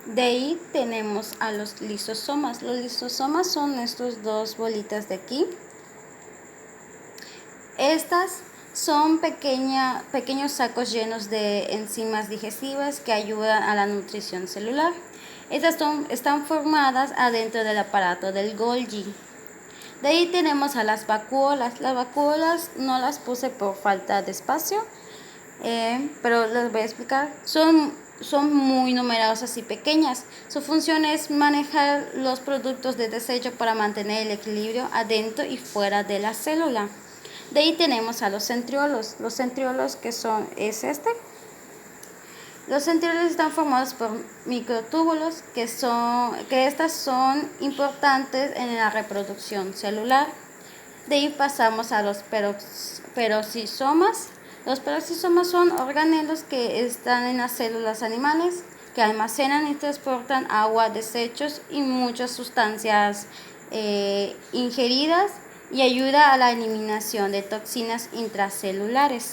De ahí tenemos a los lisosomas. Los lisosomas son estas dos bolitas de aquí. Estas son pequeños sacos llenos de enzimas digestivas que ayudan a la nutrición celular. Estas están formadas adentro del aparato del Golgi. De ahí tenemos a las vacuolas. Las vacuolas no las puse por falta de espacio, pero les voy a explicar. Son muy numerosas y pequeñas. Su función es manejar los productos de desecho para mantener el equilibrio adentro y fuera de la célula. De ahí tenemos a los centriolos. Los centriolos es este. Los centriolos están formados por microtúbulos que estas son importantes en la reproducción celular. De ahí pasamos a los peroxisomas. Los peroxisomas son organelos que están en las células animales que almacenan y transportan agua, desechos y muchas sustancias ingeridas y ayuda a la eliminación de toxinas intracelulares.